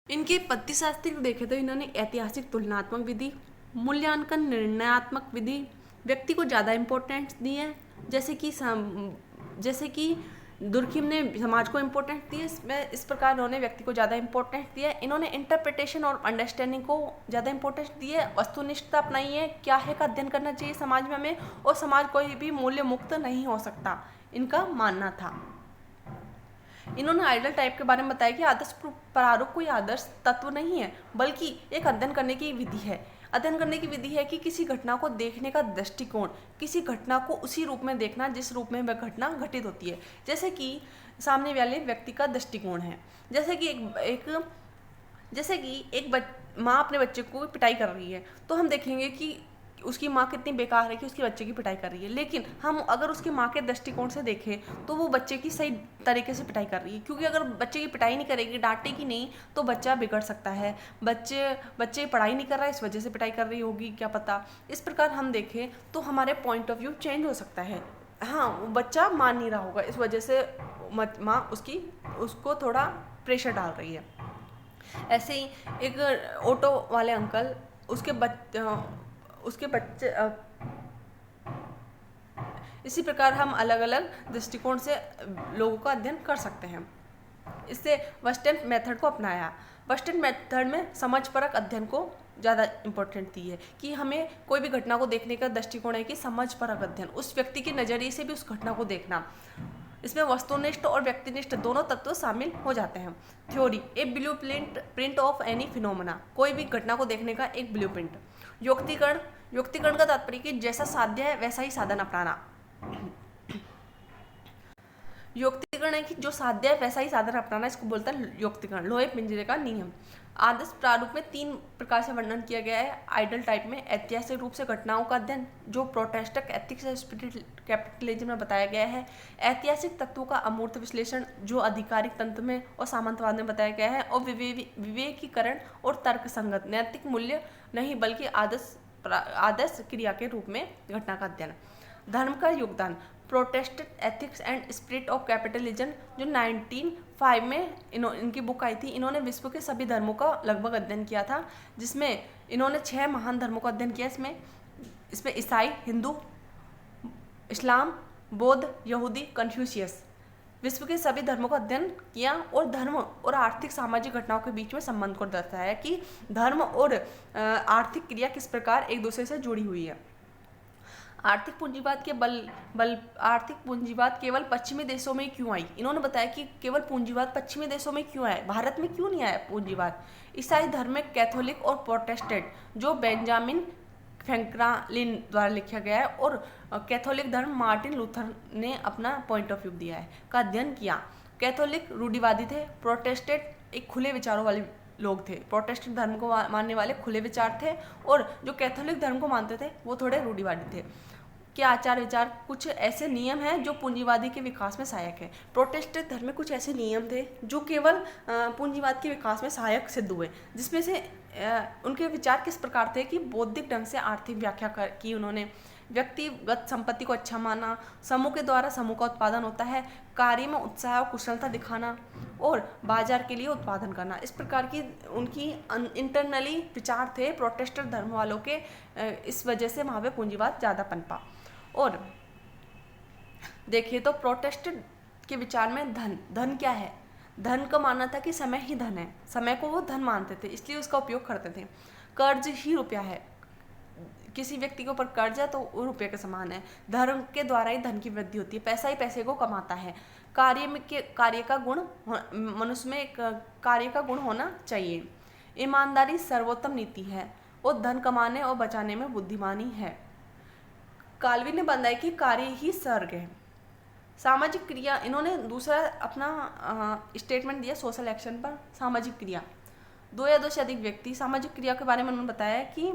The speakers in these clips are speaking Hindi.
इनके पद्धतिशास्त्री को देखें तो इन्होंने ऐतिहासिक तुलनात्मक विधि, मूल्यांकन निर्णयात्मक विधि, व्यक्ति को ज़्यादा इम्पोर्टेंस दी है। जैसे कि दुर्खिम ने समाज को इम्पोर्टेंस दी है, इस प्रकार इन्होंने व्यक्ति को ज़्यादा इम्पोर्टेंस दिया है। इन्होंने इंटरप्रिटेशन और अंडरस्टैंडिंग को ज़्यादा इम्पोर्टेंस दी है। वस्तुनिष्ठता अपनाई है, क्या है का अध्ययन करना चाहिए समाज में हमें, और समाज कोई भी मूल्य मुक्त नहीं हो सकता, इनका मानना था। इन्होंने आइडल टाइप के बारे में बताया कि आदर्श प्रारूप कोई आदर्श तत्व नहीं है, बल्कि एक अध्ययन करने की विधि है। अध्ययन करने की विधि है कि किसी घटना को देखने का दृष्टिकोण, किसी घटना को उसी रूप में देखना जिस रूप में वह घटना घटित होती है। जैसे कि सामने वाले व्यक्ति का दृष्टिकोण है। जैसे कि एक माँ अपने बच्चे को पिटाई कर रही है, तो हम देखेंगे कि उसकी माँ कितनी बेकार है कि उसके बच्चे की पिटाई कर रही है। लेकिन हम अगर उसकी माँ के दृष्टिकोण से देखें तो वो बच्चे की सही तरीके से पिटाई कर रही है, क्योंकि अगर बच्चे की पिटाई नहीं करेगी, डांटेगी नहीं, तो बच्चा बिगड़ सकता है। बच्चे पढ़ाई नहीं कर रहा है, इस वजह से पिटाई कर रही होगी, क्या पता। इस प्रकार हम देखें तो हमारे पॉइंट ऑफ व्यू चेंज हो सकता है। हाँ, बच्चा मान नहीं रहा होगा, इस वजह से माँ उसको थोड़ा प्रेशर डाल रही है। ऐसे ही एक ऑटो वाले अंकल, उसके बच्चे इसी प्रकार हम अलग अलग दृष्टिकोण से लोगों का अध्ययन कर सकते हैं। इससे वेस्टर्न मेथड को अपनाया। वेस्टर्न मेथड में समझपरक अध्ययन को ज़्यादा इम्पोर्टेंट दी है कि हमें कोई भी घटना को देखने का दृष्टिकोण है कि समझपरक अध्ययन, उस व्यक्ति के नज़रिए से भी उस घटना को देखना। इसमें वस्तुनिष्ठ और व्यक्तिनिष्ठ दोनों तत्व शामिल हो जाते हैं। Theory, A blue print of any phenomena, कोई भी घटना को देखने का एक ब्लू प्रिंट। युक्तिकरण का तात्पर्य कि जैसा साध्य है वैसा ही साधन अपनाना। युक्तिकरण है कि जो साध्य है वैसा ही साधन अपनाना, इसको बोलता है युक्तिकरण। लोहे पिंजरे का नियम। आदर्श प्रारूप में 3 प्रकार से वर्णन किया गया है। आइडल टाइप में ऐतिहासिक रूप से घटनाओं का अध्ययन, जो प्रोटेस्टेंट एथिक्स और स्पिरिट कैपिटलिज्म में बताया गया है। ऐतिहासिक तत्वों का अमूर्त विश्लेषण, जो आधिकारिक तंत्र में और सामंतवाद में बताया गया है। और विवेकीकरण और तर्कसंगत, नैतिक मूल्य नहीं बल्कि आदर्श क्रिया के रूप में घटना का अध्ययन। धर्म का योगदान, Protestant ethics and spirit of capitalism, जो 1905 में इनकी बुक आई थी। इन्होंने विश्व के सभी धर्मों का लगभग अध्ययन किया था, जिसमें इन्होंने 6 महान धर्मों का अध्ययन किया। इसमें ईसाई, हिंदू, इस्लाम, बौद्ध, यहूदी, कन्फ्यूशियस, विश्व के सभी धर्मों का अध्ययन किया और धर्म और आर्थिक सामाजिक घटनाओं के बीच में संबंध को दर्शाया कि धर्म और आर्थिक क्रिया किस प्रकार एक दूसरे से जुड़ी हुई है। आर्थिक पूंजीवाद केवल पश्चिमी देशों में क्यों आई? इन्होंने बताया कि केवल पूंजीवाद पश्चिमी देशों में क्यों आया, भारत में क्यों नहीं आया पूंजीवाद। ईसाई धर्म में कैथोलिक और प्रोटेस्टेंट, जो बेंजामिन फ्रैंकलिन द्वारा लिखा गया है, और कैथोलिक धर्म मार्टिन लूथर ने अपना पॉइंट ऑफ व्यू दिया है, का अध्ययन किया। कैथोलिक रूढ़िवादी थे, प्रोटेस्टेंट एक खुले विचारों वाले लोग थे। प्रोटेस्टेंट धर्म को मानने वाले खुले विचार थे, और जो कैथोलिक धर्म को मानते थे वो थोड़े रूढ़िवादी थे। के आचार विचार, कुछ ऐसे नियम हैं जो पूंजीवादी के विकास में सहायक है। प्रोटेस्टेंट धर्म में कुछ ऐसे नियम थे जो केवल पूंजीवाद के विकास में सहायक सिद्ध हुए, जिसमें से उनके विचार किस प्रकार थे कि बौद्धिक ढंग से आर्थिक व्याख्या की उन्होंने, व्यक्तिगत संपत्ति को अच्छा माना, समूह के द्वारा समूह का उत्पादन होता है, कार्य में उत्साह और कुशलता दिखाना, और बाजार के लिए उत्पादन करना। इस प्रकार की उनकी इंटरनली विचार थे प्रोटेस्टेंट धर्म वालों के। इस वजह से वहाँ पे पूंजीवाद ज़्यादा पनपा। और देखिए तो प्रोटेस्टेंट के विचार में धन क्या है? धन का मानना था कि समय ही धन है, समय को वो धन मानते थे, इसलिए उसका उपयोग करते थे। कर्ज ही रुपया है, किसी व्यक्ति के ऊपर कर्ज है तो वो रुपये के समान है। धर्म के द्वारा ही धन की वृद्धि होती है, पैसा ही पैसे को कमाता है। कार्य का गुण, मनुष्य में एक कार्य का गुण होना चाहिए। ईमानदारी सर्वोत्तम नीति है, और धन कमाने और बचाने में बुद्धिमानी है। काल्विन ने बताया कि कार्य ही स्वर्ग है। सामाजिक क्रिया, इन्होंने दूसरा अपना स्टेटमेंट दिया सोशल एक्शन पर। सामाजिक क्रिया, 2 या 2 से अधिक व्यक्ति, सामाजिक क्रिया के बारे में उन्होंने बताया कि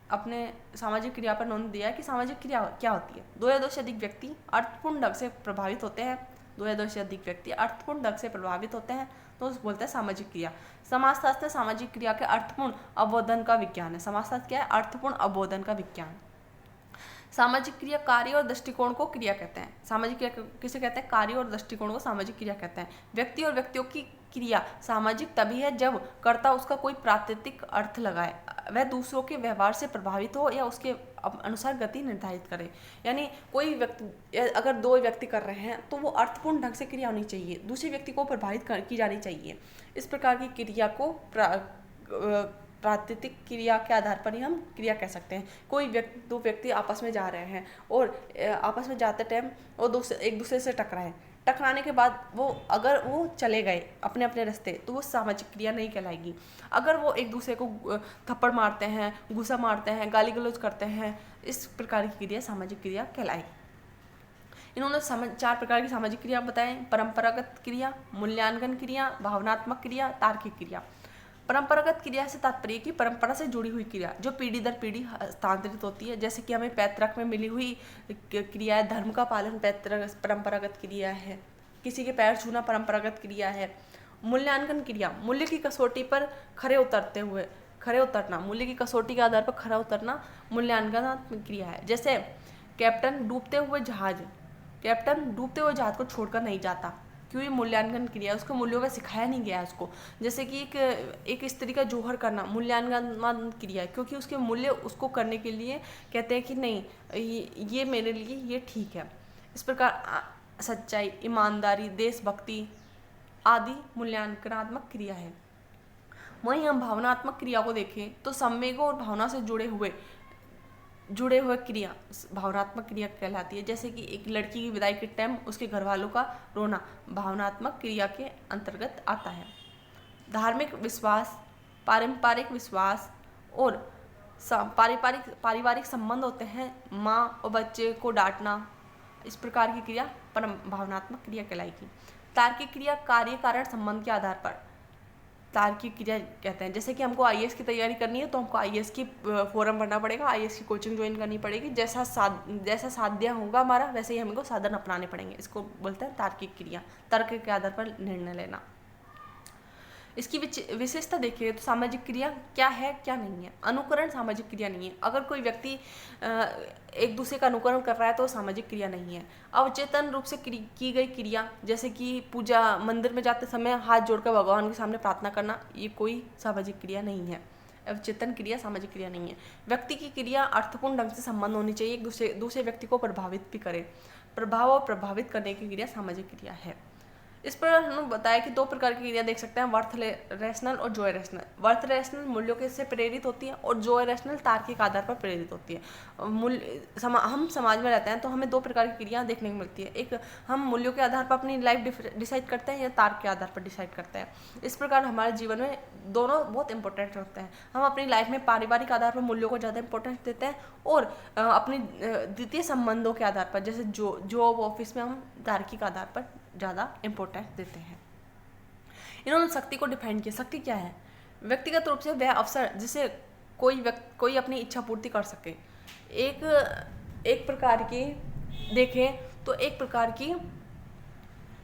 अपने सामाजिक क्रिया पर उन्होंने दिया कि सामाजिक क्रिया क्या होती है। 2 या 2 से अधिक व्यक्ति अर्थपूर्ण ढंग से प्रभावित होते हैं। 2 या 2 से अधिक व्यक्ति अर्थपूर्ण ढंग से प्रभावित होते हैं तो उसे बोलते हैं सामाजिक क्रिया। समाजशास्त्र सामाजिक क्रिया के अर्थपूर्ण अवबोधन का विज्ञान है। समाजशास्त्र क्या है? अर्थपूर्ण अवबोधन का विज्ञान। सामाजिक क्रिया कार्य और दृष्टिकोण को क्रिया कहते हैं। सामाजिक क्रिया किसे कहते हैं? कार्य और दृष्टिकोण को सामाजिक क्रिया कहते हैं। व्यक्ति और व्यक्तियों की क्रिया सामाजिक तभी है जब कर्ता उसका कोई प्राकृतिक अर्थ लगाए, वह दूसरों के व्यवहार से प्रभावित हो या उसके अनुसार गति निर्धारित करे। यानी कोई व्यक्ति, अगर दो व्यक्ति कर रहे हैं तो वो अर्थपूर्ण ढंग से क्रिया होनी चाहिए, दूसरे व्यक्ति को प्रभावित की जानी चाहिए। इस प्रकार की क्रिया को प्राकृतिक क्रिया के आधार पर ही हम क्रिया कह सकते हैं। दो व्यक्ति आपस में जा रहे हैं और आपस में जाते टाइम वो एक दूसरे से टकराए, टकराने के बाद अगर वो चले गए अपने अपने रास्ते तो वो सामाजिक क्रिया नहीं कहलाएगी। अगर वो एक दूसरे को थप्पड़ मारते हैं, गुस्सा मारते हैं, गाली गलौज करते हैं, इस प्रकार की क्रिया सामाजिक क्रिया कहलाएगी। इन्होंने 4 प्रकार की सामाजिक क्रिया बताएं: परंपरागत क्रिया, मूल्यांकन क्रिया, भावनात्मक क्रिया, तार्किक क्रिया। परंपरागत क्रिया से तात्पर्य की परंपरा से जुड़ी हुई क्रिया जो पीढ़ी दर पीढ़ी हस्तांतरित होती है, जैसे कि हमें पैतृक में मिली हुई क्रिया है, धर्म का पालन परंपरागत क्रिया है, किसी के पैर छूना परंपरागत क्रिया है। मूल्यांकन क्रिया, मूल्य की कसौटी पर खरे उतरना, मूल्य की कसौटी के आधार पर खरा उतरना मूल्यांकनात्मक क्रिया है। जैसे कैप्टन डूबते हुए जहाज को छोड़कर नहीं जाता, क्यों? ये मूल्यांकन क्रिया, उसको मूल्यों का सिखाया नहीं गया उसको। जैसे कि एक स्त्री का जोहर करना मूल्यांकन क्रिया है, क्योंकि उसके मूल्य उसको करने के लिए कहते हैं कि नहीं ये मेरे लिए ये ठीक है। इस प्रकार सच्चाई, ईमानदारी, देशभक्ति आदि मूल्यांकनात्मक क्रिया है। वहीं हम भावनात्मक क्रिया को देखें तो संवेगों और भावना से जुड़े हुए क्रिया भावनात्मक क्रिया कहलाती है। जैसे कि एक लड़की की विदाई के टाइम उसके घर वालों का रोना भावनात्मक क्रिया के अंतर्गत आता है। धार्मिक विश्वास, पारंपरिक विश्वास और पारिवारिक संबंध होते हैं, माँ और बच्चे को डांटना, इस प्रकार की क्रिया भावनात्मक क्रिया कहलाएगी। तार्किक क्रिया कार्य कारण संबंध के आधार पर तार्किक क्रिया कहते हैं। जैसे कि हमको आईएएस की तैयारी करनी है तो हमको आईएएस की फॉर्म भरना पड़ेगा, आईएएस की कोचिंग ज्वाइन करनी पड़ेगी, जैसा साध्य होगा हमारा वैसे ही हमको साधन अपनाने पड़ेंगे। इसको बोलते हैं तार्किक क्रिया, तर्क के आधार पर निर्णय लेना। इसकी विशेषता देखिए तो सामाजिक क्रिया क्या है क्या नहीं है। अनुकरण सामाजिक क्रिया नहीं है। अगर कोई व्यक्ति एक दूसरे का अनुकरण कर रहा है तो सामाजिक क्रिया नहीं है। अवचेतन रूप से की गई क्रिया, जैसे कि पूजा मंदिर में जाते समय हाथ जोड़कर भगवान के सामने प्रार्थना करना, ये कोई सामाजिक क्रिया नहीं है। अवचेतन क्रिया सामाजिक क्रिया नहीं है। व्यक्ति की क्रिया अर्थपूर्ण ढंग से संबंध होनी चाहिए, एक दूसरे व्यक्ति को प्रभावित भी करे। प्रभाव और प्रभावित करने की क्रिया सामाजिक क्रिया है। इस पर हमने बताया कि 2 प्रकार की क्रिया देख सकते हैं, वर्थ रेशनल और जॉय रेशनल। वर्थ रेशनल मूल्यों के से प्रेरित होती है और जॉय रेशनल तार्किक आधार पर प्रेरित होती है। हम समाज में रहते हैं तो हमें 2 प्रकार की क्रिया देखने को मिलती है। एक, हम मूल्यों के आधार पर अपनी लाइफ डिसाइड करते हैं या तार्क के आधार पर डिसाइड करते हैं। इस प्रकार हमारे जीवन में दोनों बहुत इंपॉर्टेंट होते हैं। हम अपनी लाइफ में पारिवारिक आधार पर मूल्यों को ज़्यादा इंपॉर्टेंस देते हैं और अपनी द्वितीय संबंधों के आधार पर, जैसे जॉब ऑफिस में हम तार्किक आधार पर ज़्यादा इम्पोर्टेंस देते हैं। इन्होंने शक्ति को डिफाइन किया। शक्ति क्या है? व्यक्तिगत रूप से वह अवसर जिसे कोई अपनी इच्छा पूर्ति कर सके। एक प्रकार की देखें तो एक प्रकार की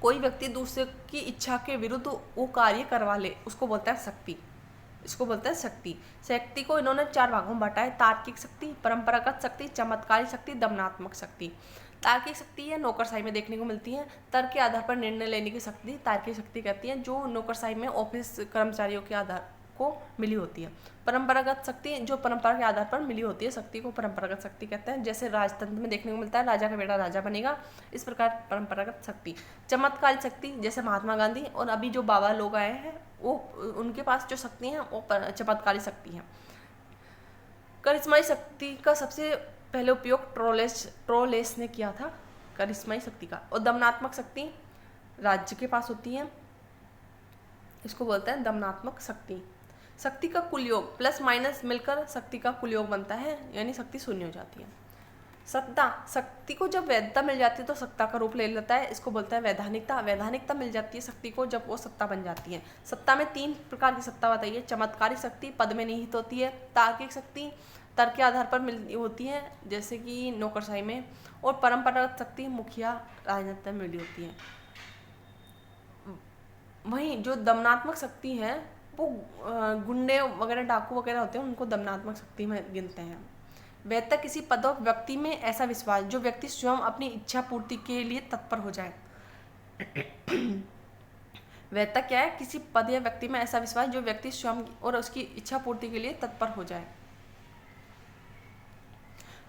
कोई व्यक्ति दूसरे की इच्छा के विरुद्ध वो कार्य करवा ले, उसको बोलता है शक्ति। इसको बोलते हैं शक्ति। शक्ति को इन्होंने 4 भागों में बांटा है: तार्किक शक्ति, परंपरागत शक्ति, चमत्कारी शक्ति, दमनात्मक शक्ति। तार्किक शक्ति है नौकरशाही में देखने को मिलती है। तर्क के आधार पर निर्णय लेने की शक्ति तार्किक शक्ति कहती है, जो नौकरशाही में ऑफिस कर्मचारियों के आधार को मिली होती है। परंपरागत शक्ति जो परंपरा के आधार पर मिली होती है, शक्ति को परंपरागत शक्ति कहते हैं। जैसे राजतंत्र में देखने को मिलता है, राजा का बेटा राजा बनेगा, इस प्रकार परंपरागत शक्ति। चमत्कारी शक्ति जैसे महात्मा गांधी और अभी जो बाबा लोग आए हैं वो उनके पास जो शक्ति है वो चमत्कारी शक्ति है। करिश्माई शक्ति का सबसे पहले उपयोग ट्रोलेस ने किया था, करिश्माई शक्ति का। और दमनात्मक शक्ति राज्य के पास होती है, इसको बोलते हैं दमनात्मक शक्ति। शक्ति का कुल योग प्लस माइनस मिलकर शक्ति का कुल योग बनता है, यानी शक्ति शून्य हो जाती है। सत्ता, शक्ति को जब वैधता मिल जाती है तो सत्ता का रूप ले लेता है, इसको बोलते हैं वैधानिकता। वैधानिकता मिल जाती है शक्ति को जब वो सत्ता बन जाती है। सत्ता में 3 प्रकार की सत्ता बताइए: चमत्कारी शक्ति पद में निहित होती है, तार्किक शक्ति तर्क के आधार पर मिल होती है जैसे कि नौकरशाही में, और परंपरागत शक्ति मुखिया राजनीति में मिली होती है। वहीं जो दमनात्मक शक्ति है वो गुंडे वगैरह डाकू वगैरह होते हैं, उनको दमनात्मक शक्ति में गिनते हैं। वैधता किसी पद और व्यक्ति में ऐसा विश्वास जो व्यक्ति स्वयं अपनी इच्छा पूर्ति के लिए तत्पर हो जाए। वैधता क्या है? किसी पद या व्यक्ति में ऐसा विश्वास जो व्यक्ति स्वयं और उसकी इच्छा पूर्ति के लिए तत्पर हो जाए।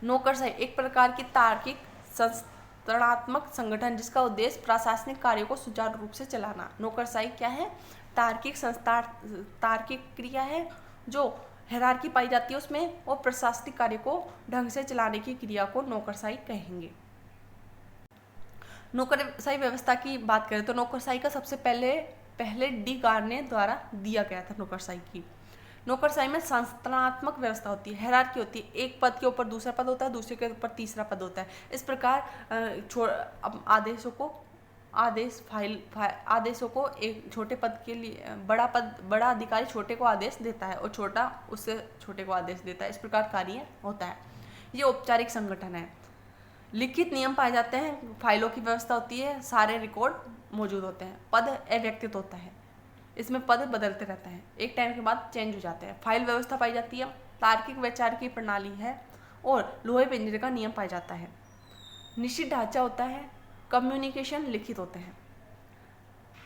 नौकरशाही एक प्रकार की तार्किक संस्थानात्मक संगठन जिसका उद्देश्य प्रशासनिक कार्यों को सुचारू रूप से चलाना। नौकरशाही क्या है? तार्किक क्रिया है जो हायरार्की पाई जाती है उसमें, और प्रशासनिक कार्य को ढंग से चलाने की क्रिया को नौकरशाही कहेंगे। नौकरशाही व्यवस्था की बात करें तो नौकरशाही का सबसे पहले डी गार्ने द्वारा दिया गया था। नौकरशाही में संस्थानात्मक व्यवस्था होती है, हायरार्की होती है। एक पद के ऊपर दूसरा पद होता है, दूसरे के ऊपर तीसरा पद होता है। इस प्रकार आदेशों को एक छोटे पद के लिए बड़ा अधिकारी छोटे को आदेश देता है और छोटा उससे छोटे को आदेश देता है। इस प्रकार कार्य होता है। ये औपचारिक संगठन है। लिखित नियम पाए जाते हैं, फाइलों की व्यवस्था होती है, सारे रिकॉर्ड मौजूद होते हैं। पद अव्यक्तित होता है, इसमें पद बदलते रहते हैं, एक टाइम के बाद चेंज हो जाते हैं। फाइल व्यवस्था पाई जाती है, तार्किक वैचारिक प्रणाली है और लोहे पिंजरे का नियम पाया जाता है। निश्चित ढांचा होता है, कम्युनिकेशन लिखित होते हैं।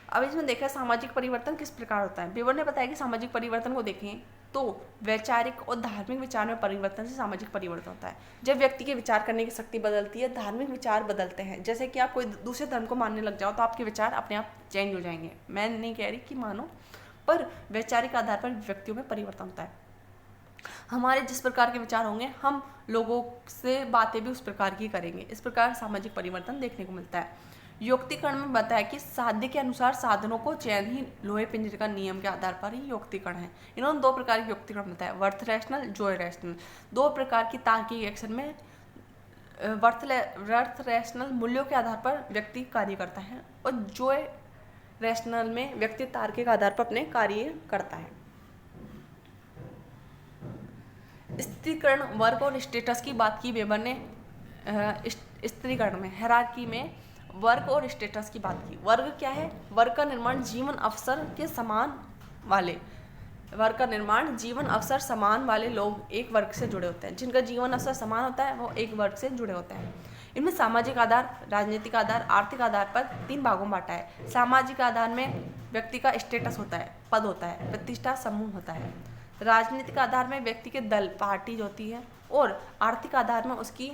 अब इसमें देखा सामाजिक परिवर्तन किस प्रकार होता है। वेबर ने बताया कि सामाजिक परिवर्तन को देखें तो वैचारिक और धार्मिक विचार में परिवर्तन से सामाजिक परिवर्तन होता है। जब व्यक्ति के विचार करने की शक्ति बदलती है, धार्मिक विचार बदलते हैं। जैसे कि आप कोई दूसरे धर्म को मानने लग जाओ तो आपके विचार अपने आप चेंज हो जाएंगे। मैं नहीं कह रही कि मानो, पर वैचारिक आधार पर व्यक्तियों में परिवर्तन होता है। हमारे जिस प्रकार के विचार होंगे हम लोगों से बातें भी उस प्रकार की करेंगे। इस प्रकार सामाजिक परिवर्तन देखने को मिलता है। युक्तिकरण में बताया कि साध्य के अनुसार साधनों को चयन ही लोहे पिंजरे का नियम के आधार पर ही युक्तिकरण है। इन्होंने दो प्रकार के युक्तिकरण बताया, वर्थ रैशनल, जॉय रैशनल। दो प्रकार की तार्किक एक्शन में वर्थ रैशनल मूल्यों के आधार पर व्यक्ति कार्य करता है और जॉय रैशनल में व्यक्ति तार्किक आधार पर अपने कार्य करता है। स्त्रीकरण, वर्ग और स्टेटस की बात की वेबर ने। स्त्रीकरण में हायरार्की में वर्ग और स्टेटस की बात की। वर्ग क्या है? वर्ग का निर्माण जीवन अवसर समान वाले लोग एक वर्ग से जुड़े होते हैं। जिनका जीवन अवसर समान होता है वो एक वर्ग से जुड़े होते हैं। इनमें सामाजिक आधार, राजनीतिक आधार, आर्थिक आधार पर तीन भागों में बांटा है। सामाजिक आधार में व्यक्ति का स्टेटस होता है, पद होता है, प्रतिष्ठा, समूह होता है। राजनीतिक आधार में व्यक्ति के दल, पार्टीज होती है, और आर्थिक आधार में उसकी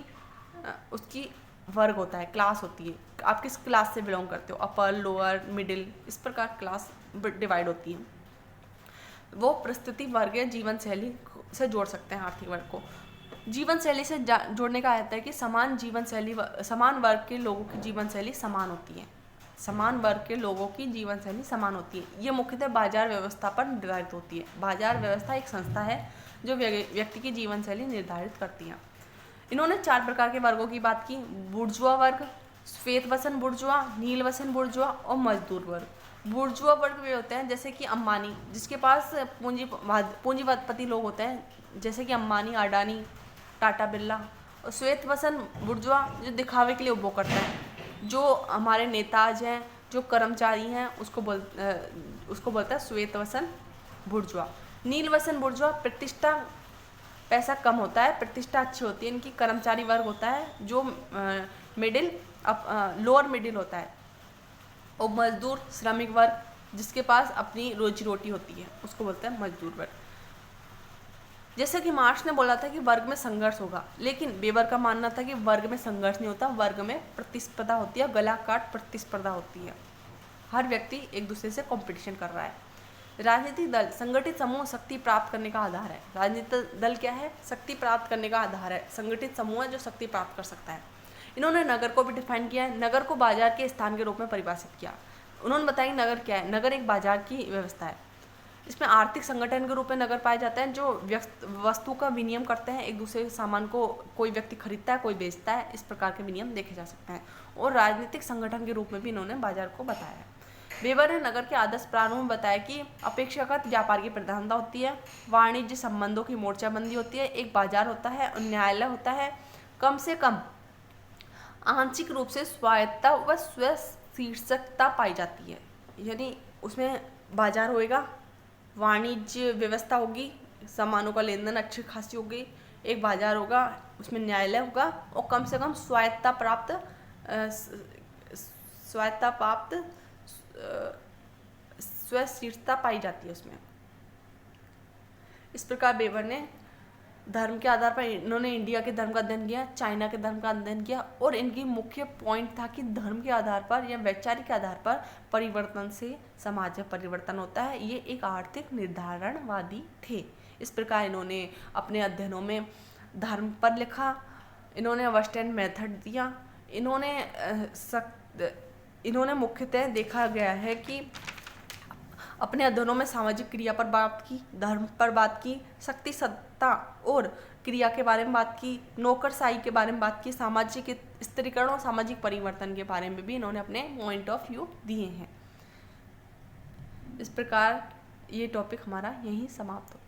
वर्ग होता है, क्लास होती है। आप किस क्लास से बिलोंग करते हो, अपर, लोअर, मिडिल, इस प्रकार क्लास डिवाइड होती है। वो परिस्थिति वर्ग या जीवन शैली से जोड़ सकते हैं आर्थिक वर्ग को। जीवन शैली से जोड़ने का आता है कि समान वर्ग के लोगों की जीवन शैली समान होती है। समान वर्ग के लोगों की जीवन शैली समान होती है। ये मुख्यतः बाजार व्यवस्था पर निर्धारित होती है। बाजार व्यवस्था एक संस्था है जो व्यक्ति की जीवन शैली निर्धारित करती है। इन्होंने चार प्रकार के वर्गों की बात की। बुर्जुआ वर्ग, श्वेत वसन बुर्जुआ, नील वसन बुर्जुआ और मजदूर वर्ग। बुर्जुआ वर्ग वे होते हैं जैसे कि अंबानी, जिसके पास पूंजीपति लोग होते हैं, जैसे कि अंबानी, अडानी, टाटा, बिरला। और श्वेत वसन बुर्जुआ जो दिखावे के लिए उपभोग करता है, जो हमारे नेताज हैं, जो कर्मचारी हैं, उसको बोलता है श्वेत वसन बुर्जुआ। नील वसन बुर्जुआ प्रतिष्ठा, पैसा कम होता है, प्रतिष्ठा अच्छी होती है। इनकी कर्मचारी वर्ग होता है जो लोअर मिडिल होता है। और मजदूर, श्रमिक वर्ग, जिसके पास अपनी रोजी रोटी होती है, उसको बोलते हैं मजदूर वर्ग। जैसे कि मार्क्स ने बोला था कि वर्ग में संघर्ष होगा, लेकिन वेबर का मानना था कि वर्ग में संघर्ष नहीं होता, वर्ग में प्रतिस्पर्धा होती है, गला काट प्रतिस्पर्धा होती है। हर व्यक्ति एक दूसरे से कंपटीशन कर रहा है। राजनीतिक दल, संगठित समूह शक्ति प्राप्त करने का आधार है। राजनीतिक दल क्या है? शक्ति प्राप्त करने का आधार है। संगठित समूह है जो शक्ति प्राप्त कर सकता है। इन्होंने नगर को भी डिफाइन किया है। नगर को बाजार के स्थान के रूप में परिभाषित किया। उन्होंने बताया कि नगर क्या है? नगर एक बाजार की व्यवस्था है। इसमें आर्थिक संगठन के रूप में नगर पाए जाते हैं जो वस्तु का विनिमय करते हैं। एक दूसरे सामान को कोई व्यक्ति खरीदता है, कोई बेचता है, इस प्रकार के विनिमय देखे जा सकते हैं। और राजनीतिक संगठन के रूप में भी इन्होंने बाजार को बताया है। वेबर ने नगर के आदर्श प्रारूप में बताया कि अपेक्षाकृत व्यापार की प्रधानता होती है, वाणिज्य संबंधों की मोर्चाबंदी होती है, एक बाजार होता है और न्यायालय होता है। कम से कम आंशिक रूप से स्वायत्तता व स्वशीर्षकता पाई जाती है। यानी उसमें बाजार होएगा, वाणिज्य व्यवस्था होगी, सामानों का लेन देन अच्छी खासी होगी, एक बाजार होगा, उसमें न्यायालय होगा, और कम से कम स्वायत्तता प्राप्त स्वशीर्षता पाई जाती है उसमें। इस प्रकार वेबर ने धर्म के आधार पर इन्होंने इंडिया के धर्म का अध्ययन किया, चाइना के धर्म का अध्ययन किया, और इनकी मुख्य पॉइंट था कि धर्म के आधार पर या वैचारिक के आधार पर परिवर्तन से समाज में परिवर्तन होता है। ये एक आर्थिक निर्धारणवादी थे। इस प्रकार इन्होंने अपने अध्ययनों में धर्म पर लिखा, इन्होंने वेस्टर्न मेथड दिया, इन्होंने मुख्यतः देखा गया है कि अपने अध्ययनों में सामाजिक क्रिया पर बात की, धर्म पर बात की, शक्ति सत्ता और क्रिया के बारे में बात की, नौकरशाही के बारे में बात की, सामाजिक स्त्रीकरण और सामाजिक परिवर्तन के बारे में भी इन्होंने अपने पॉइंट ऑफ व्यू दिए हैं। इस प्रकार ये टॉपिक हमारा यहीं समाप्त होता है।